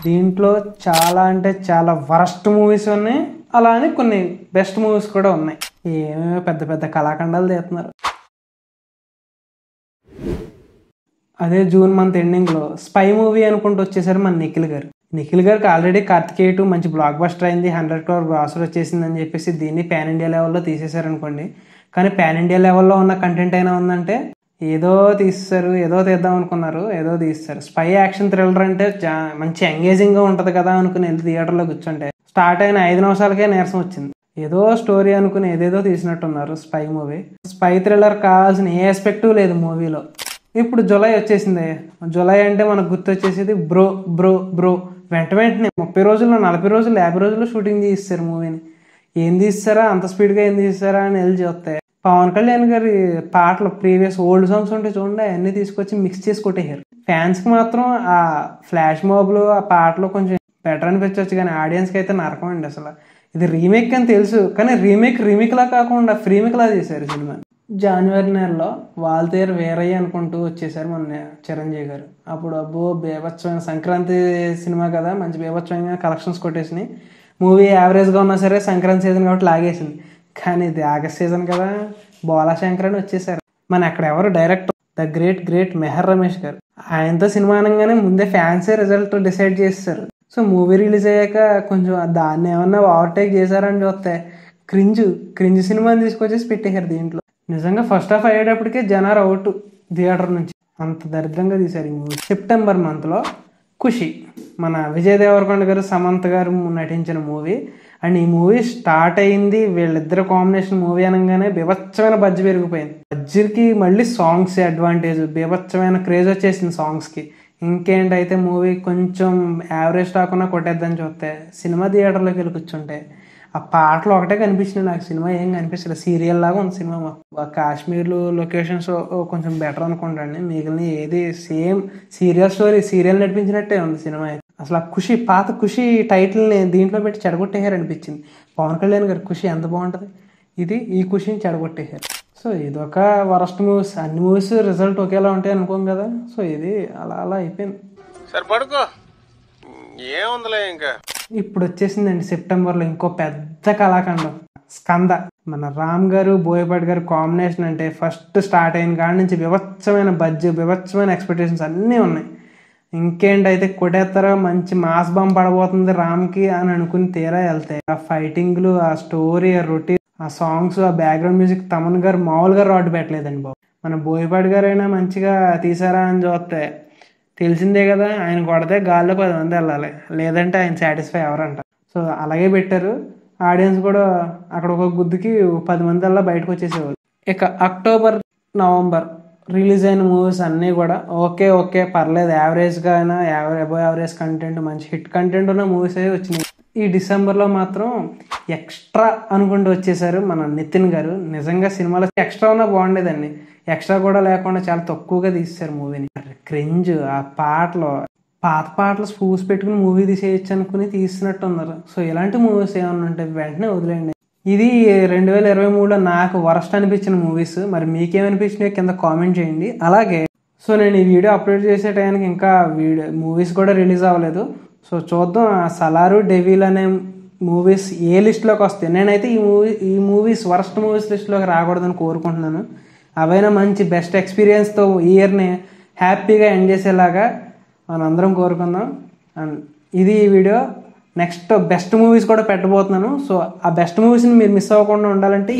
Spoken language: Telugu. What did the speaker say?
దీంట్లో చాలా అంటే చాలా వరస్ట్ మూవీస్ ఉన్నాయి, అలా అని కొన్ని బెస్ట్ మూవీస్ కూడా ఉన్నాయి. ఏమేమో పెద్ద పెద్ద కళాఖండాలు తీస్తున్నారు. అదే జూన్ మంత్ ఎండింగ్లో స్పై మూవీ అనుకుంటూ వచ్చేసారు మన నిఖిల్ గారికి ఆల్రెడీ కార్తికేయ 2 మంచి బ్లాక్ బస్టర్ అయింది, 100 crore గ్రాసర్ వచ్చేసిందని చెప్పేసి దీన్ని పాన్ ఇండియా లెవెల్లో తీసేశారనుకోండి. కానీ పాన్ ఇండియా లెవెల్లో ఉన్న కంటెంట్ అయినా ఉందంటే ఏదో తీస్తారు, ఏదో తీద్దాం అనుకున్నారు, ఏదో తీస్తారు. స్పై యాక్షన్ థ్రిల్లర్ అంటే మంచి ఎంగేజింగ్గా ఉంటుంది కదా అనుకుని వెళ్ళి థియేటర్లో కూర్చుంటే స్టార్ట్ అయిన 5 నిమిషాలకే నీరసం వచ్చింది. ఏదో స్టోరీ అనుకుని ఏదేదో తీసినట్టున్నారు స్పై మూవీ. స్పై థ్రిల్లర్ కావాల్సిన ఏ ఆస్పెక్టు లేదు మూవీలో. ఇప్పుడు జులై వచ్చేసింది. జులై అంటే మనకు గుర్తొచ్చేసేది బ్రో బ్రో బ్రో. వెంటనే 30 రోజుల్లో 40 రోజులు 50 రోజుల్లో షూటింగ్ తీస్తారు మూవీని. ఏం తీస్తారా అంత స్పీడ్గా ఏం తీస్తారా అని వెళ్ళి చూస్తే పవన్ కళ్యాణ్ గారి పాటలు ప్రీవియస్ ఓల్డ్ సాంగ్స్ ఉంటే చూడండి, అవన్నీ తీసుకొచ్చి మిక్స్ చేసి కొట్టేశారు. ఫ్యాన్స్కి మాత్రం ఆ ఫ్లాష్ మాబ్లు ఆ పాటలు కొంచెం బెటర్ అనిపించవచ్చు, కానీ ఆడియన్స్కి అయితే నరకం అండి. అసలు ఇది రీమేక్ అని తెలుసు, కానీ రీమేక్లా కాకుండా ఫ్రీమేక్లా చేశారు సినిమా. జనవరి నెలలో వాల్తేరు వీరయ్య అనుకుంటూ వచ్చేసారు మొన్న చిరంజీవి గారు. అప్పుడు అబ్బో బీభత్సమైన సంక్రాంతి సినిమా కదా, మంచి బీభత్సమైన కలెక్షన్స్ కొట్టేసినాయి. మూవీ యావరేజ్గా ఉన్నా సరే సంక్రాంతి సీజన్ కాబట్టి లాగేసింది. కానీ ఇది ఆగస్ట్ సీజన్ కదా, బోలా శంకర్ అని వచ్చేసారు. మన అక్కడ ఎవరు director the great Mehar Ramesh గారు. ఆయనతో సినిమా అనగానే ముందే ఫ్యాన్సే రిజల్ట్ డిసైడ్ చేస్తారు. సో మూవీ రిలీజ్ అయ్యాక కొంచెం దాన్ని ఏమన్నా ఓవర్టేక్ చేశారని చూస్తే క్రింజ్ సినిమాని తీసుకొచ్చేసి పెట్టేశారు దీంట్లో. నిజంగా ఫస్ట్ హాఫ్ అయ్యేటప్పటికే జనాలు అవుట్ థియేటర్ నుంచి, అంత దరిద్రంగా తీశారు ఈ మూవీ. సెప్టెంబర్ మంత్లో ఖుషి, మన విజయ్ దేవరకొండ గారు సమంత గారు నటించిన మూవీ. అండ్ ఈ మూవీ స్టార్ట్ అయింది వీళ్ళిద్దరు కాంబినేషన్ మూవీ అనగానే బీభత్సమైన బడ్జ్ పెరిగిపోయింది. బడ్జ్కి మళ్ళీ సాంగ్స్ అడ్వాంటేజ్, బీభత్సమైన క్రేజ్ వచ్చేసింది సాంగ్స్కి. ఇంకేంటైతే మూవీ కొంచెం యావరేజ్ రాకుండా కొట్టేద్దని చూస్తే సినిమా థియేటర్లోకి వెళ్ళి కూర్చుంటే ఆ పాటలు ఒకటే కనిపించినాయి నాకు, సినిమా ఏం కనిపించలేదు. సీరియల్ లాగా ఉంది సినిమా. కాశ్మీర్లో లొకేషన్స్ కొంచెం బెటర్ అనుకుంటాండి, మిగిలిన ఏది సేమ్ సీరియల్ స్టోరీ, సీరియల్ నడిపించినట్టే ఉంది సినిమా. అసలు ఆ ఖుషి, పాత ఖుషి టైటిల్ని దీంట్లో పెట్టి చెడగొట్టేశారు అనిపించింది. పవన్ కళ్యాణ్ గారు ఖుషి ఎంత బాగుంటుంది, ఈ ఖుషిని చెడగొట్టేశారు. సో ఇదొక వరస్ట్ మూవీస్. అన్ని మూవీస్ రిజల్ట్ ఒకేలా ఉంటాయి అనుకోం కదా, సో ఇది అలా అయిపోయింది. సరే పడుకో, ఏముందిలే. ఇంకా ఇప్పుడు వచ్చేసిందండి సెప్టెంబర్లో ఇంకో పెద్ద కళాఖండం, స్కంద. మన రామ్ గారు బోయపాటి గారు కాంబినేషన్ అంటే ఫస్ట్ స్టార్ట్ అయిన కాడి నుంచి బీభత్సమైన బడ్జెట్, బీభత్సమైన ఎక్స్పెక్టేషన్స్ అన్నీ ఉన్నాయి. ఇంకేంటైతే కొట్టేస్తారో మంచి మాస్ బాంబ్ పడబోతుంది రామ్కి అని అనుకుని తీరా వెళ్తాయి. ఆ ఫైటింగ్లు, ఆ స్టోరీ, ఆ రొటీన్, ఆ సాంగ్స్, ఆ బ్యాక్గ్రౌండ్ మ్యూజిక్ తమన్ గారు మామూలుగా రాడ్ పెట్టలేదండి బాబు. మన బోయపాటి గారు అయినా మంచిగా తీసారా అని చూస్తే తెలిసిందే కదా, ఆయన కొడితే గాల్లో 10 మంది వెళ్ళాలి, లేదంటే ఆయన సాటిస్ఫై ఎవరంట. సో అలాగే పెట్టారు. ఆడియన్స్ కూడా అక్కడ ఒక గుద్దుకి 10 మంది అలా బయటకు వచ్చేసేవాళ్ళు. ఇక అక్టోబర్ నవంబర్ రిలీజ్ అయిన మూవీస్ అన్నీ కూడా ఓకే పర్లేదు, యావరేజ్గా అయినా అబోవ్ యావరేజ్ కంటెంట్, మంచి హిట్ కంటెంట్ ఉన్న మూవీస్ అవి వచ్చినాయి. ఈ డిసెంబర్లో మాత్రం ఎక్స్ట్రా అనుకుంటూ వచ్చేసారు మన నితిన్ గారు. నిజంగా సినిమాలో ఎక్స్ట్రా ఉన్నా బాగుండేదండి, ఎక్స్ట్రా కూడా లేకుండా చాలా తక్కువగా తీశారు మూవీని. క్రింజ్, ఆ పాటలు, పాత పాటలు స్పూస్ పెట్టుకుని మూవీ తీసేయచ్చు అనుకుని తీసినట్టు ఉన్నారు. సో ఇలాంటి మూవీస్ ఏమన్నా ఉంటే వెంటనే వదిలేండి. ఇది 2023లో నాకు వరస్ట్ అనిపించిన మూవీస్. మరి మీకేమనిపించినాయో కింద కామెంట్ చేయండి. అలాగే సో నేను ఈ వీడియో అప్లోడ్ చేసే టైంకి ఇంకా మూవీస్ కూడా రిలీజ్ అవ్వలేదు. సో చూద్దాం ఆ సలారు, డెవిల్ అనే మూవీస్ ఏ లిస్ట్లోకి వస్తాయి. నేనైతే ఈ మూవీస్ వరస్ట్ మూవీస్ లిస్ట్లోకి రాకూడదని కోరుకుంటున్నాను. అవైనా మంచి బెస్ట్ ఎక్స్పీరియన్స్తో ఈ ఇయర్ని హ్యాపీగా ఎండ్ చేసేలాగా మనందరం కోరుకుందాం. అండ్ ఇది ఈ వీడియో. నెక్స్ట్ బెస్ట్ మూవీస్ కూడా పెట్టబోతున్నాను. సో ఆ బెస్ట్ మూవీస్ని మీరు మిస్ అవ్వకుండా ఉండాలంటే